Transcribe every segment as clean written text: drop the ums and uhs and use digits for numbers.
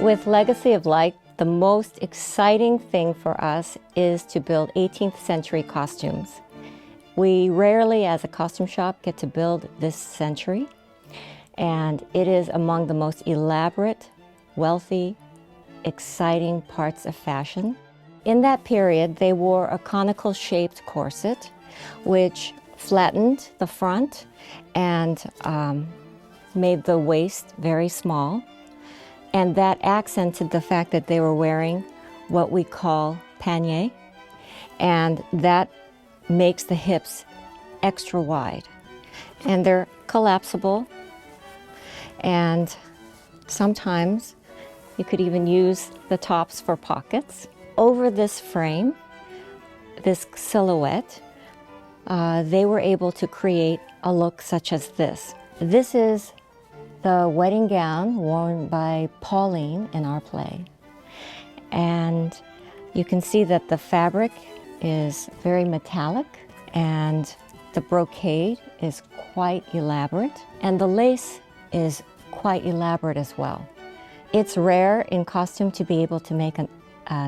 With Legacy of Light, the most exciting thing for us is to build 18th century costumes. We rarely, as a costume shop, get to build this century, and it is among the most elaborate, wealthy, exciting parts of fashion. In that period, they wore a conical-shaped corset, which flattened the front and made the waist very small. And that accented the fact that they were wearing what we call panier, and that makes the hips extra wide. And they're collapsible, and sometimes you could even use the tops for pockets. Over this frame, this silhouette, they were able to create a look such as this. This is the wedding gown worn by Pauline in our play. And you can see that the fabric is very metallic, and the brocade is quite elaborate, and the lace is quite elaborate as well. It's rare in costume to be able to make an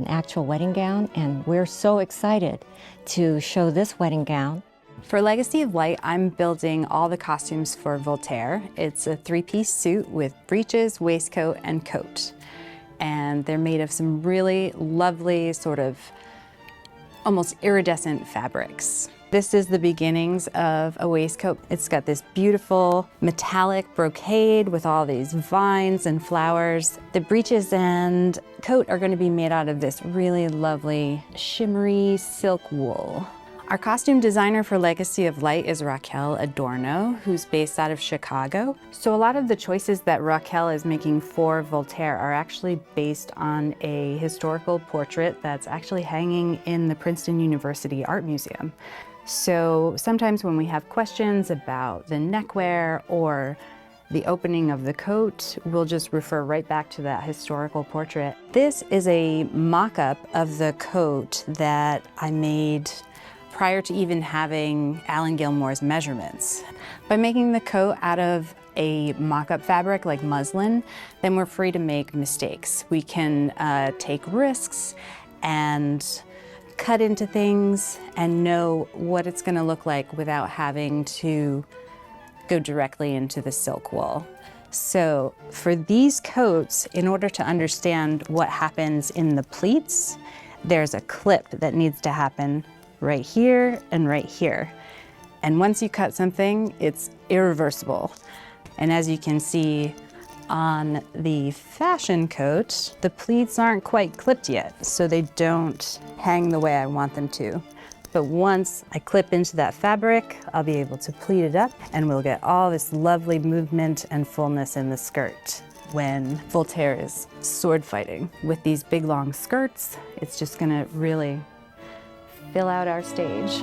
actual wedding gown, and we're so excited to show this wedding gown. For Legacy of Light, I'm building all the costumes for Voltaire. It's a three-piece suit with breeches, waistcoat, and coat. And they're made of some really lovely, sort of almost iridescent fabrics. This is the beginnings of a waistcoat. It's got this beautiful metallic brocade with all these vines and flowers. The breeches and coat are going to be made out of this really lovely shimmery silk wool. Our costume designer for Legacy of Light is Raquel Adorno, who's based out of Chicago. So a lot of the choices that Raquel is making for Voltaire are actually based on a historical portrait that's actually hanging in the Princeton University Art Museum. So sometimes when we have questions about the neckwear or the opening of the coat, we'll just refer right back to that historical portrait. This is a mock-up of the coat that I made prior to even having Alan Gilmore's measurements. By making the coat out of a mock-up fabric like muslin, then we're free to make mistakes. We can take risks and cut into things and know what it's gonna look like without having to go directly into the silk wool. So for these coats, in order to understand what happens in the pleats, there's a clip that needs to happen right here and right here. And once you cut something, it's irreversible. And as you can see on the fashion coat, the pleats aren't quite clipped yet, so they don't hang the way I want them to. But once I clip into that fabric, I'll be able to pleat it up, and we'll get all this lovely movement and fullness in the skirt. When Voltaire is sword fighting with these big long skirts, it's just gonna really fill out our stage.